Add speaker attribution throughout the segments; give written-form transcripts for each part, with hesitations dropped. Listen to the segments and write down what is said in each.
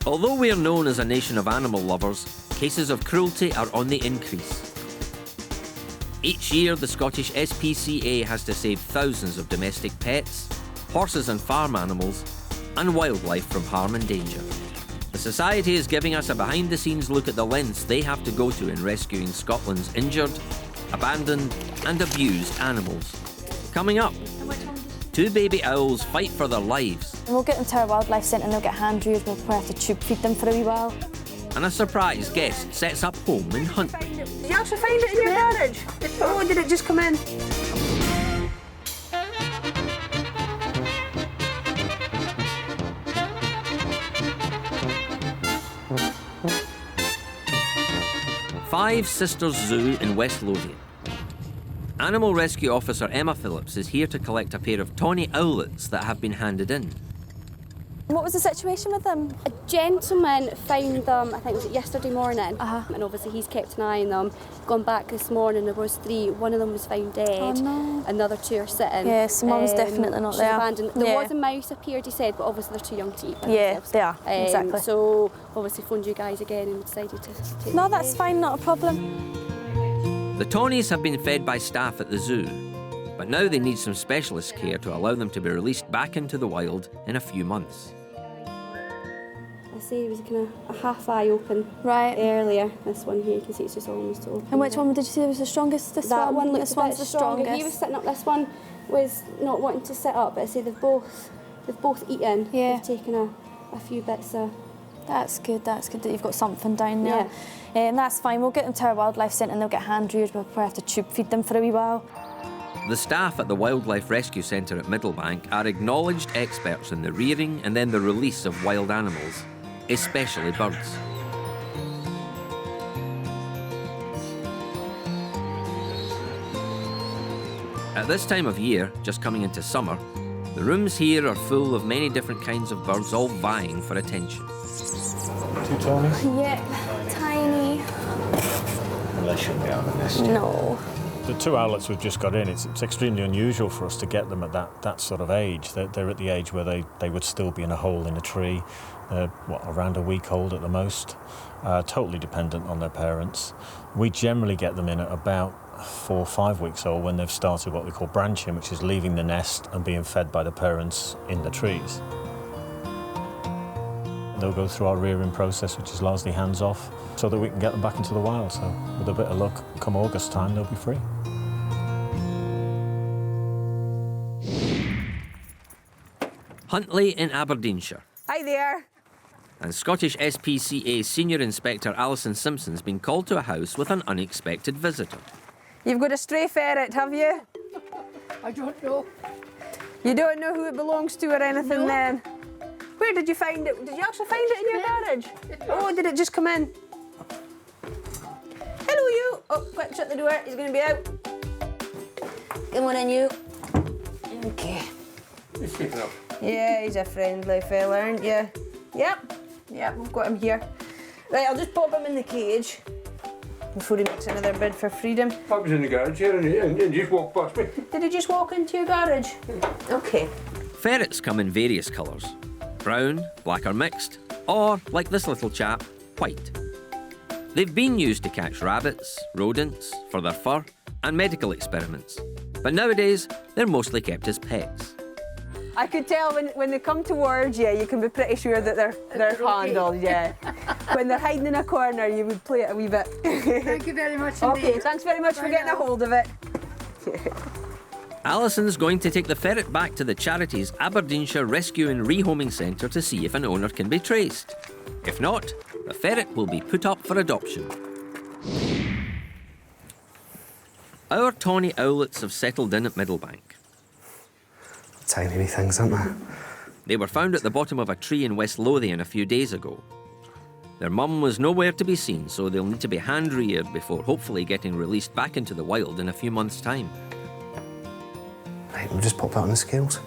Speaker 1: Although we are known as a nation of animal lovers, cases of cruelty are on the increase. Each year, the Scottish SPCA has to save thousands of domestic pets, horses and farm animals, and wildlife from harm and danger. The Society is giving us a behind-the-scenes look at the lengths they have to go to in rescuing Scotland's injured, abandoned and abused animals. Coming up, 2 baby owls fight for their lives.
Speaker 2: And we'll get them to our wildlife centre and they'll get hand-reared. We'll probably have to tube feed them for a wee while.
Speaker 1: And a surprise guest sets up home in Huntly.
Speaker 3: Did you actually find it in your garage? Oh, did it just come in?
Speaker 1: Five Sisters Zoo in West Lothian. Animal Rescue Officer Emma Phillips is here to collect a pair of Tawny Owlets that have been handed in.
Speaker 2: What was the situation with them?
Speaker 4: A gentleman found them, I think it was yesterday morning,
Speaker 2: Uh-huh.
Speaker 4: and obviously he's kept an eye on them. Gone back this morning, there was 3. One of them was found dead.
Speaker 2: Oh, no.
Speaker 4: And the other 2 are sitting.
Speaker 2: Yes, Mum's definitely not
Speaker 4: she's
Speaker 2: there.
Speaker 4: Abandoned. There
Speaker 2: Yeah.
Speaker 4: was a mouse appeared, he said, but obviously they're too young to eat by
Speaker 2: Yeah,
Speaker 4: themselves.
Speaker 2: they are, exactly.
Speaker 4: So obviously phoned you guys again and decided to take
Speaker 2: No,
Speaker 4: them
Speaker 2: that's
Speaker 4: away.
Speaker 2: fine, not a problem.
Speaker 1: The Tawnies have been fed by staff at the zoo, but now they need some specialist care to allow them to be released back into the wild in a few months.
Speaker 4: I see it was kind of a half eye open
Speaker 2: Right.
Speaker 4: earlier. This one here, you can see it's just almost open.
Speaker 2: And which one did you say was the strongest? This
Speaker 4: That one
Speaker 2: This
Speaker 4: looked a
Speaker 2: one's
Speaker 4: bit
Speaker 2: the
Speaker 4: stronger.
Speaker 2: strongest.
Speaker 4: He was sitting up. This one was not wanting to sit up. But I say they've both eaten.
Speaker 2: Yeah.
Speaker 4: They've taken a few bits of.
Speaker 2: That's good that you've got something down there. That's fine, we'll get them to our wildlife centre and they'll get hand-reared. We'll probably have to tube feed them for a wee while.
Speaker 1: The staff at the Wildlife Rescue Centre at Middlebank are acknowledged experts in the rearing and then the release of wild animals, especially birds. At this time of year, just coming into summer, the rooms here are full of many different kinds of birds, all vying for attention.
Speaker 5: 2 Tawnies?
Speaker 2: Yeah, tiny.
Speaker 5: Well, they shouldn't be on the nest.
Speaker 2: No.
Speaker 5: The 2 Owlets we've just got in, it's extremely unusual for us to get them at that sort of age. They're at the age where they would still be in a hole in a tree, around a week old at the most, totally dependent on their parents. We generally get them in at about 4 or 5 weeks old when they've started what we call branching, which is leaving the nest and being fed by the parents in the trees. They'll go through our rearing process, which is largely hands-off, so that we can get them back into the wild. So with a bit of luck, come August time, they'll be free.
Speaker 1: Huntly in Aberdeenshire.
Speaker 3: Hi there.
Speaker 1: And Scottish SPCA Senior Inspector Alison Simpson's been called to a house with an unexpected visitor.
Speaker 3: You've got a stray ferret, have you?
Speaker 6: I don't know.
Speaker 3: You don't know who it belongs to or anything then? Where did you find it? Did you actually find it in your garage? Oh, did it just come in? Hello, you. Oh, quick, shut the door. He's going to be out. Come on in, you. Okay.
Speaker 6: He's keeping up.
Speaker 3: Yeah, he's a friendly fella, aren't you? Yep. Yep, we've got him here. Right, I'll just pop him in the cage before he makes another bid for freedom.
Speaker 6: I was in the garage here and he just walked past me.
Speaker 3: Did he just walk into your garage? Okay.
Speaker 1: Ferrets come in various colours. Brown, black or mixed, or, like this little chap, white. They've been used to catch rabbits, rodents, for their fur, and medical experiments. But nowadays, they're mostly kept as pets.
Speaker 3: I could tell when they come towards you, you can be pretty sure that they're handled, yeah. When they're hiding in a corner, you would play it a wee bit.
Speaker 6: Thank you very much indeed.
Speaker 3: Okay, thanks very much for getting a hold of it.
Speaker 1: Alison's going to take the ferret back to the charity's Aberdeenshire Rescue and Rehoming Centre to see if an owner can be traced. If not, the ferret will be put up for adoption. Our Tawny Owlets have settled in at Middlebank.
Speaker 7: Tiny wee things, aren't they?
Speaker 1: They were found at the bottom of a tree in West Lothian a few days ago. Their mum was nowhere to be seen, so they'll need to be hand-reared before hopefully getting released back into the wild in a few months' time.
Speaker 7: Right, we'll just pop that on the scales.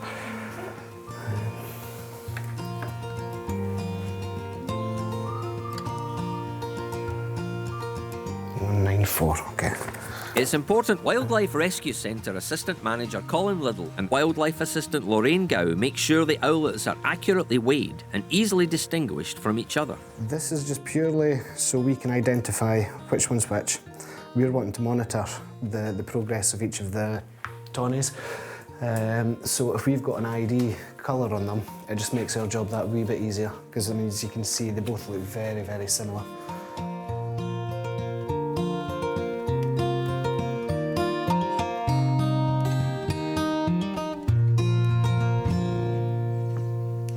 Speaker 7: 194, okay.
Speaker 1: It's important Wildlife Rescue Centre Assistant Manager Colin Liddle and Wildlife Assistant Lorraine Gow make sure the owlets are accurately weighed and easily distinguished from each other.
Speaker 7: This is just purely so we can identify which one's which. We're wanting to monitor the progress of each of the Tawnys. So if we've got an ID colour on them, it just makes our job that wee bit easier, because I mean, as you can see, they both look very, very similar.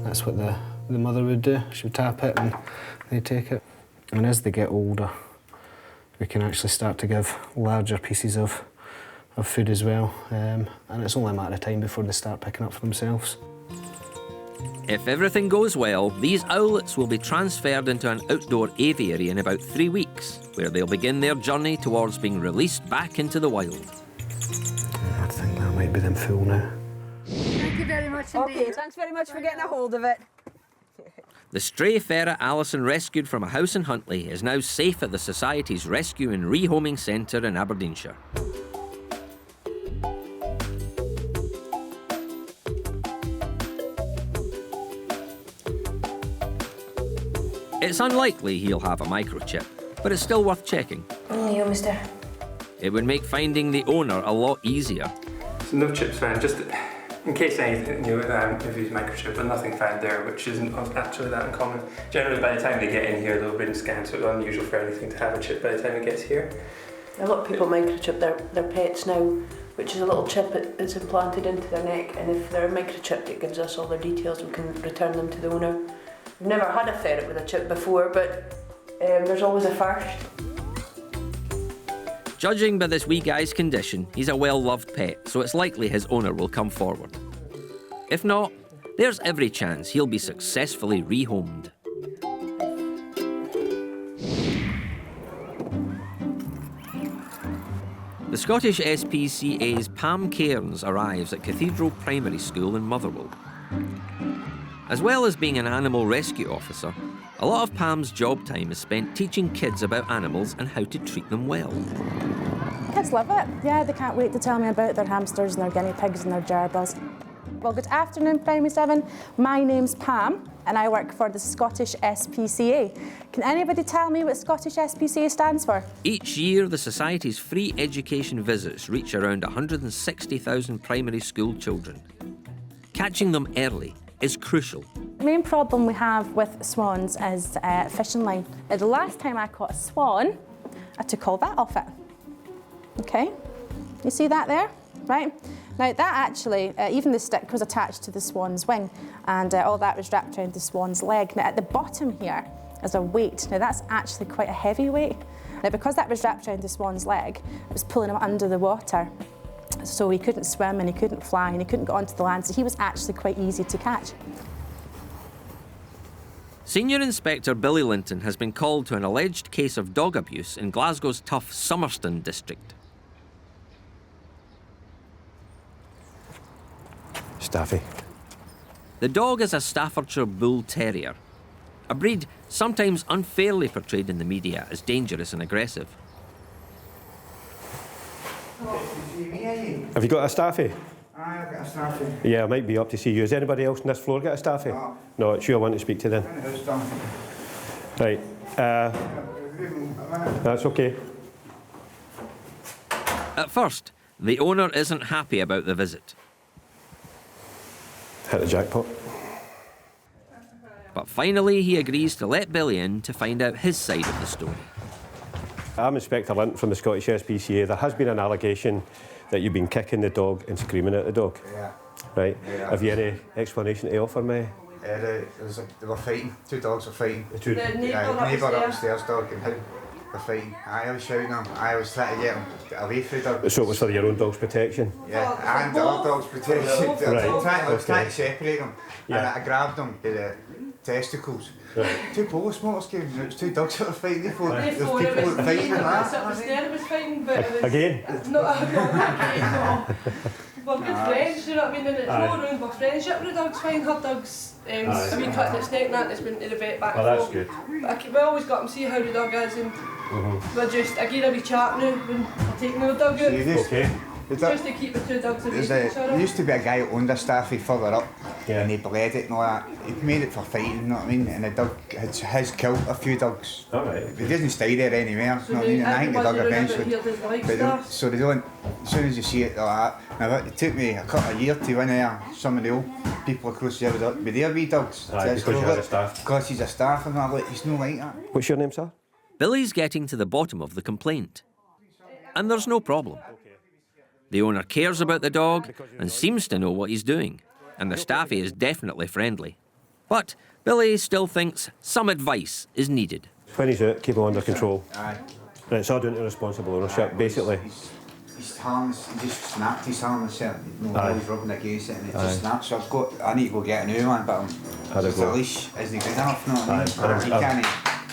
Speaker 7: That's what the mother would do. She would tap it and they take it. And as they get older, we can actually start to give larger pieces of food as well. And it's only a matter of time before they start picking up for themselves.
Speaker 1: If everything goes well, these owlets will be transferred into an outdoor aviary in about 3 weeks, where they'll begin their journey towards being released back into the wild.
Speaker 7: I think that might be them full now.
Speaker 6: Thank you very much indeed.
Speaker 3: Okay, thanks very much for getting a hold of it.
Speaker 1: The stray ferret Alison rescued from a house in Huntly is now safe at the Society's Rescue and Rehoming Centre in Aberdeenshire. It's unlikely he'll have a microchip, but it's still worth checking.
Speaker 3: Here you go, mister.
Speaker 1: It would make finding the owner a lot easier.
Speaker 8: So no chips found, just in case anything, if he's microchip, but nothing found there, which isn't actually that uncommon. Generally, by the time they get in here, they'll have been scanned, so it's unusual for anything to have a chip by the time it gets here.
Speaker 9: A lot of people microchip their pets now, which is a little chip that's implanted into their neck, and if they're microchipped, it gives us all their details. We can return them to the owner. We've never had a ferret with a chip before, but there's always a first.
Speaker 1: Judging by this wee guy's condition, he's a well-loved pet, so it's likely his owner will come forward. If not, there's every chance he'll be successfully rehomed. The Scottish SPCA's Pam Cairns arrives at Cathedral Primary School in Motherwell. As well as being an animal rescue officer, a lot of Pam's job time is spent teaching kids about animals and how to treat them well.
Speaker 10: Kids love it. Yeah, they can't wait to tell me about their hamsters and their guinea pigs and their gerbils. Well, good afternoon, Primary 7. My name's Pam, and I work for the Scottish SPCA. Can anybody tell me what Scottish SPCA stands for?
Speaker 1: Each year, the Society's free education visits reach around 160,000 primary school children. Catching them early is crucial.
Speaker 10: The main problem we have with swans is fishing line. The last time I caught a swan, I took all that off it. Okay, you see that there? Right? Now that actually, even the stick was attached to the swan's wing, and all that was wrapped around the swan's leg. Now at the bottom here is a weight. Now that's actually quite a heavy weight. Now because that was wrapped around the swan's leg, it was pulling him under the water. So he couldn't swim and he couldn't fly and he couldn't get onto the land, so he was actually quite easy to catch.
Speaker 1: Senior Inspector Billy Linton has been called to an alleged case of dog abuse in Glasgow's tough Summerston district.
Speaker 11: Staffy.
Speaker 1: The dog is a Staffordshire Bull Terrier, a breed sometimes unfairly portrayed in the media as dangerous and aggressive.
Speaker 11: Have you got a Staffy?
Speaker 12: I've got a Staffy.
Speaker 11: Yeah, I might be up to see you. Has anybody else on this floor got a Staffy?
Speaker 12: No.
Speaker 11: No, it's you I want to speak to then. Right. That's okay.
Speaker 1: At first, the owner isn't happy about the visit.
Speaker 11: Hit the jackpot.
Speaker 1: But finally, he agrees to let Billy in to find out his side of the story.
Speaker 11: I'm Inspector Linton from the Scottish SPCA. There has been an allegation that you've been kicking the dog and screaming at the dog.
Speaker 12: Yeah.
Speaker 11: Right.
Speaker 12: Yeah.
Speaker 11: Have you any explanation to offer me?
Speaker 12: They were fighting. Two dogs were fighting.
Speaker 11: The
Speaker 12: neighbour upstairs dog and him were fighting. I was shouting them. I was trying to get them away from them.
Speaker 11: So it was for your own dog's protection?
Speaker 12: Yeah, and the other dog's protection.
Speaker 11: Right.
Speaker 12: I was trying to separate them,
Speaker 11: Yeah.
Speaker 12: and I grabbed them by the testicles.
Speaker 11: Right.
Speaker 12: Two polo smokers came, and it was two dogs that were fighting. There's people
Speaker 11: Right.
Speaker 12: fighting and that.
Speaker 11: Again?
Speaker 13: We're good friends, you know what I mean? And it's all around our friendship with the dogs, fine, her dogs, we cut its neck and that, it's been to the vet back and
Speaker 11: Well, that's
Speaker 13: forth.
Speaker 11: good.
Speaker 13: But we always got them, see how the dog is, and But I give a wee chat now when I take my dog out.
Speaker 11: Okay.
Speaker 13: Just to keep the two dogs away from each
Speaker 12: There
Speaker 13: other.
Speaker 12: used to be a guy that owned a staffy further up, and he bled it and all that. He made it for fighting, you know what I mean? And the dog has killed a few dogs.
Speaker 11: All right.
Speaker 12: He doesn't stay there anymore, you know what I mean? And I think the dog eventually. So they don't, as soon as you see it like that. Now it took me a couple of years to win there. Some of the old people across there with their wee dogs.
Speaker 11: Aye, because you had a staff.
Speaker 12: Because he's a staff and all, he's not like that.
Speaker 11: What's your name, sir?
Speaker 1: Billy's getting to the bottom of the complaint. And there's no problem. The owner cares about the dog and seems to know what he's doing. And the staffy is definitely friendly. But Billy still thinks some advice is needed.
Speaker 11: When he's out, keep him under control.
Speaker 12: Aye.
Speaker 11: And it's all down to responsible ownership, basically.
Speaker 12: His harness, he just snapped his harness there. You know,
Speaker 11: Aye.
Speaker 12: always rubbing against it and it
Speaker 11: Aye.
Speaker 12: just snapped. So I need to go get a new one, but the leash isn't good enough, you know what I mean? He can't.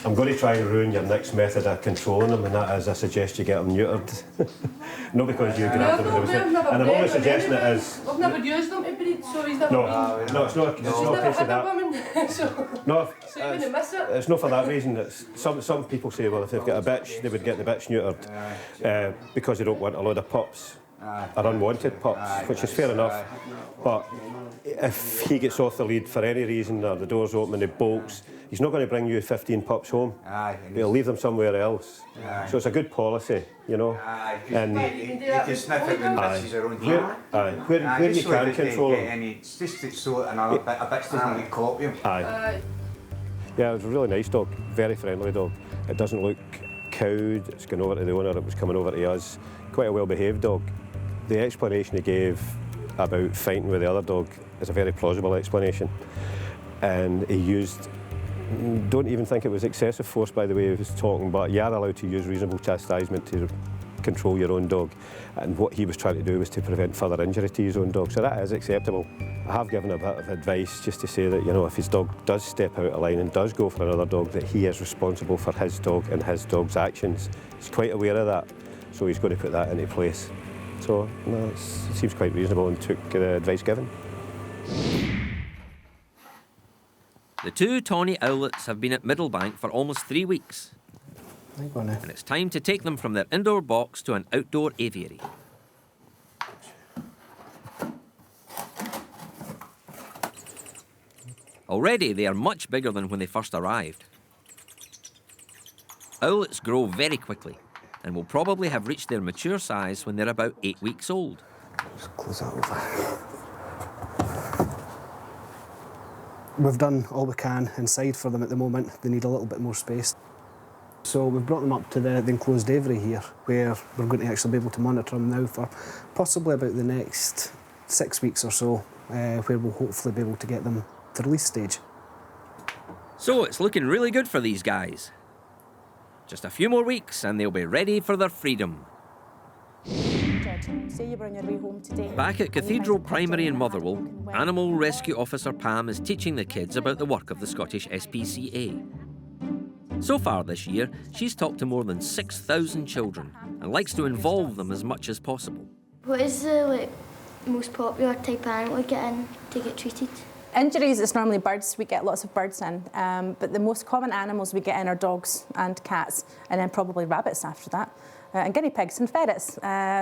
Speaker 11: I'm going to try and ruin your next method of controlling them, and that is I suggest you get them neutered. Not because you grab them, and I'm only suggesting it as...
Speaker 13: I've never used them to breed, so he's never
Speaker 11: No, it's not a case of that.
Speaker 13: woman, so he wouldn't miss it.
Speaker 11: It's not for that reason. It's, some people say, well, if they've got a bitch, they would get the bitch neutered because they don't want a load of pups or unwanted pups, which is fair enough. But if he gets off the lead for any reason, or the door's open and he bolts, he's not going to bring you 15 pups home. He'll leave them somewhere else. So it's a good policy, you know.
Speaker 12: And you can sniff it when bitches are on here.
Speaker 11: Where you can control them.
Speaker 12: It's just so a bitch doesn't get caught with him.
Speaker 11: Yeah, it was a really nice dog, very friendly dog. It doesn't look cowed, it's gone over to the owner, it was coming over to us. Quite a well-behaved dog. The explanation he gave about fighting with the other dog is a very plausible explanation. And he used, don't even think it was excessive force by the way he was talking, but you are allowed to use reasonable chastisement to control your own dog. And what he was trying to do was to prevent further injury to his own dog, so that is acceptable. I have given a bit of advice just to say that, you know, if his dog does step out of line and does go for another dog, that he is responsible for his dog and his dog's actions. He's quite aware of that, so he's got to put that into place. So, no, it seems quite reasonable and took the advice given.
Speaker 1: The two Tawny Owlets have been at Middlebank for almost 3 weeks.
Speaker 7: And
Speaker 1: it's time to take them from their indoor box to an outdoor aviary. Already they are much bigger than when they first arrived. Owlets grow very quickly and will probably have reached their mature size when they're about 8 weeks old.
Speaker 7: Just close that over. We've done all we can inside for them at the moment. They need a little bit more space. So we've brought them up to the enclosed aviary here, where we're going to actually be able to monitor them now for possibly about the next 6 weeks or so, where we'll hopefully be able to get them to release stage.
Speaker 1: So it's looking really good for these guys. Just a few more weeks and they'll be ready for their freedom.
Speaker 10: Say you were on your way home today.
Speaker 1: Back at Cathedral Primary in Motherwell, Animal Rescue Officer Pam is teaching the kids about the work of the Scottish SPCA. So far this year, she's talked to more than 6,000 children and likes to involve them as much as possible.
Speaker 14: What is the most popular type of animal to get in to get treated?
Speaker 10: Injuries, it's normally birds. We get lots of birds in. But the most common animals we get in are dogs and cats, and then probably rabbits after that, and guinea pigs and ferrets.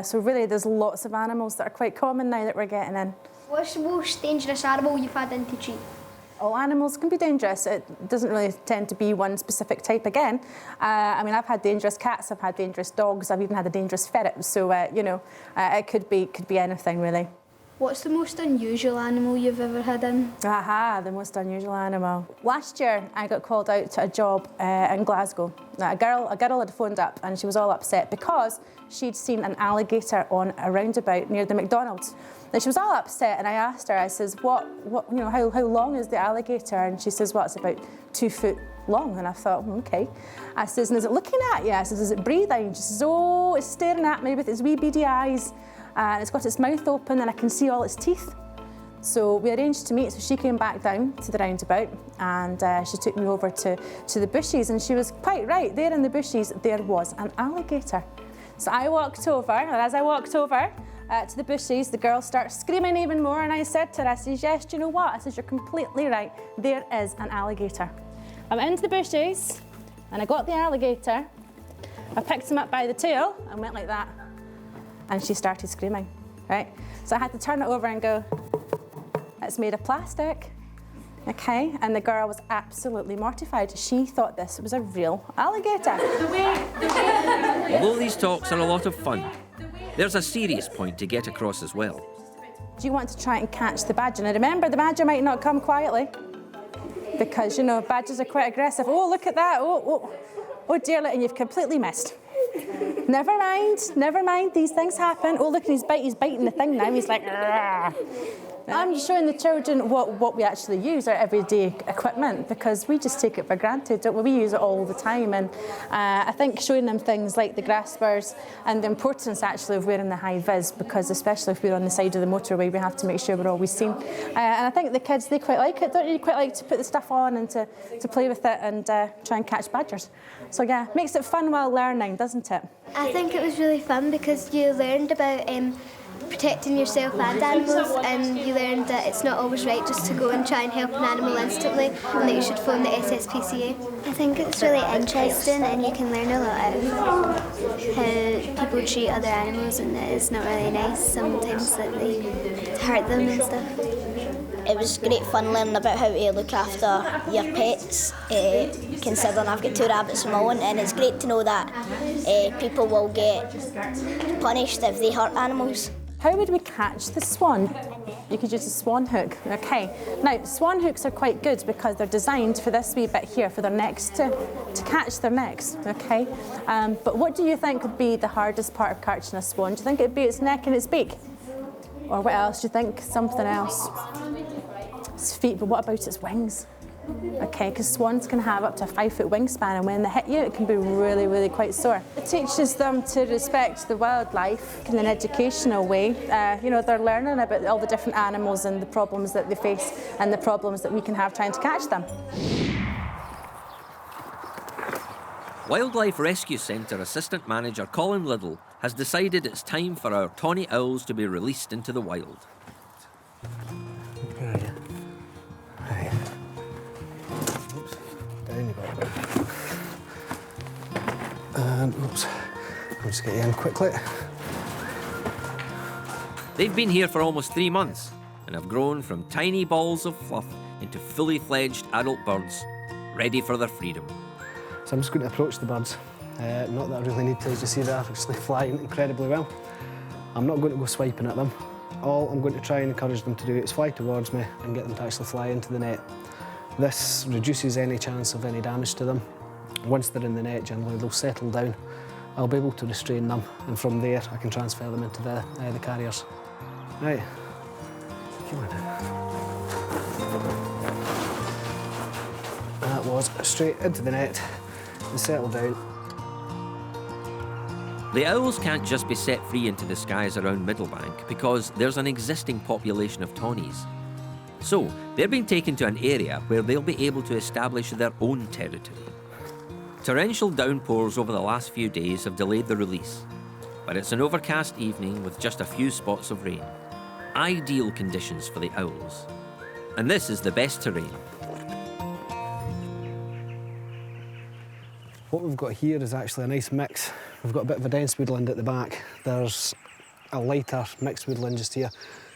Speaker 10: So really there's lots of animals that are quite common now that we're getting in.
Speaker 14: What's the most dangerous animal you've had in to treat?
Speaker 10: All animals can be dangerous. It doesn't really tend to be one specific type again. I mean, I've had dangerous cats, I've had dangerous dogs, I've even had a dangerous ferret. So, you know, it could be anything really.
Speaker 14: What's the most unusual animal you've ever had in?
Speaker 10: Aha, the most unusual animal. Last year, I got called out to a job in Glasgow. Now, a girl had phoned up and she was all upset because she'd seen an alligator on a roundabout near the McDonald's. And she was all upset and I asked her, I says, what you know, how long is the alligator? And she says, well, it's about 2 foot long. And I thought, okay. I says, and is it looking at you? I says, is it breathing? She says, oh, it's staring at me with its wee beady eyes. And it's got its mouth open and I can see all its teeth. So we arranged to meet, so she came back down to the roundabout and she took me over to the bushes and she was quite right. There in the bushes, there was an alligator. So I walked over, and as I walked over to the bushes, the girl starts screaming even more and I said to her, I says, yes, do you know what? I says, you're completely right. There is an alligator. I went into the bushes and I got the alligator I picked him up by the tail and went like that. And she started screaming, right? So I had to turn it over and go, it's made of plastic, okay? And the girl was absolutely mortified. She thought this was a real alligator.
Speaker 1: Although these talks are a lot of fun, there's a serious point to get across as well.
Speaker 10: Do you want to try and catch the badger? Now remember, the badger might not come quietly because, you know, badgers are quite aggressive. Oh, look at that. Oh dear, and you've completely missed. Never mind, these things happen. Oh, look, he's biting the thing now. He's like, argh. I'm showing the children what we actually use, our everyday equipment, because we just take it for granted, don't we? We use it all the time, and I think showing them things like the graspers and the importance actually of wearing the high vis, because especially if we're on the side of the motorway, we have to make sure we're always seen. And I think the kids, they quite like it, don't you? Quite like to put the stuff on and to play with it and try and catch badgers. So yeah, makes it fun while learning, doesn't it?
Speaker 14: I think it was really fun because you learned about protecting yourself and animals, and you learned that it's not always right just to go and try and help an animal instantly, and that you should phone the SPCA. I think it's really interesting, and you can learn a lot of how people treat other animals, and that it's not really nice sometimes that they hurt them and stuff.
Speaker 15: It was great fun learning about how to look after your pets, considering I've got 2 rabbits of my own, and it's great to know that people will get punished if they hurt animals.
Speaker 10: How would we catch the swan? You could use a swan hook, okay. Now, swan hooks are quite good because they're designed for this wee bit here, for their necks, to catch their necks, okay. But what do you think would be the hardest part of catching a swan? Do you think it'd be its neck and its beak? Or what else? Do you think something else? Its feet, but what about its wings? Okay, because swans can have up to a 5-foot wingspan, and when they hit you, it can be really, really quite sore. It teaches them to respect the wildlife in an educational way. You know, they're learning about all the different animals and the problems that they face and the problems that we can have trying to catch them.
Speaker 1: Wildlife Rescue Centre Assistant Manager Colin Liddle has decided it's time for our tawny owls to be released into the wild.
Speaker 7: Where are you? Right. Oops. Down you go. And oops. I'll just get you in quickly.
Speaker 1: They've been here for almost 3 months and have grown from tiny balls of fluff into fully fledged adult birds, ready for their freedom.
Speaker 7: So I'm just going to approach the birds. Not that I really need to, as you see they're actually flying incredibly well. I'm not going to go swiping at them. All I'm going to try and encourage them to do is fly towards me and get them to actually fly into the net. This reduces any chance of any damage to them. Once they're in the net, generally they'll settle down. I'll be able to restrain them, and from there I can transfer them into the carriers. Right, come on. That was straight into the net and settle down.
Speaker 1: The owls can't just be set free into the skies around Middlebank because there's an existing population of tawnies. So they're being taken to an area where they'll be able to establish their own territory. Torrential downpours over the last few days have delayed the release, but it's an overcast evening with just a few spots of rain. Ideal conditions for the owls. And this is the best terrain.
Speaker 7: What we've got here is actually a nice mix. We've got a bit of a dense woodland at the back. There's a lighter mixed woodland just here,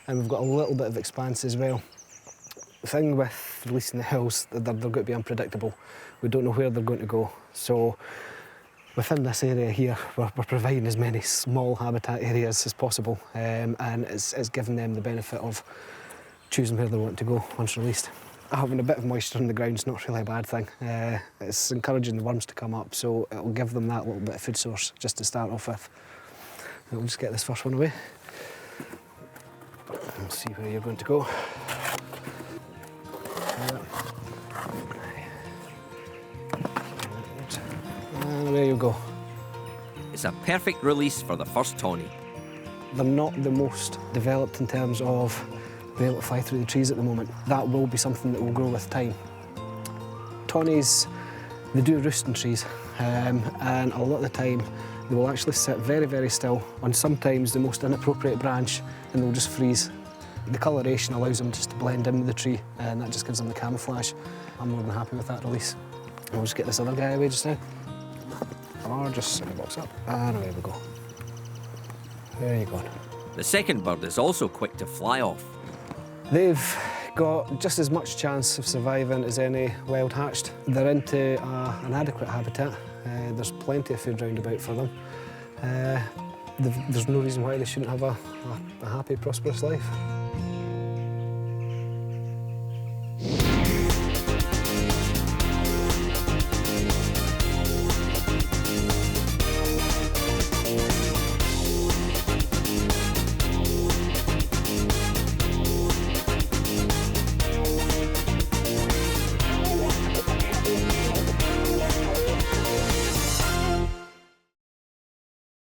Speaker 7: and we've got a little bit of expanse as well. The thing with releasing the owls, they're going to be unpredictable. We don't know where they're going to go. So within this area here, we're providing as many small habitat areas as possible, and it's giving them the benefit of choosing where they want to go once released. Having a bit of moisture on the ground is not really a bad thing. It's encouraging the worms to come up, so it'll give them that little bit of food source just to start off with. We'll just get this first one away and see where you're going to go. And there you go.
Speaker 1: It's a perfect release for the first tawny.
Speaker 7: They're not the most developed in terms of being able to fly through the trees at the moment. That will be something that will grow with time. Tawnies, they do roost in trees, and a lot of the time they will actually sit very, very still on sometimes the most inappropriate branch, and they'll just freeze. The coloration allows them just to blend in with the tree, and that just gives them the camouflage. I'm more than happy with that release. We'll just get this other guy away just now. Come on, just sit the box up. And away we go. There you go.
Speaker 1: The second bird is also quick to fly off.
Speaker 7: They've got just as much chance of surviving as any wild hatched. They're into an adequate habitat. There's plenty of food round about for them. There's no reason why they shouldn't have a happy, prosperous life.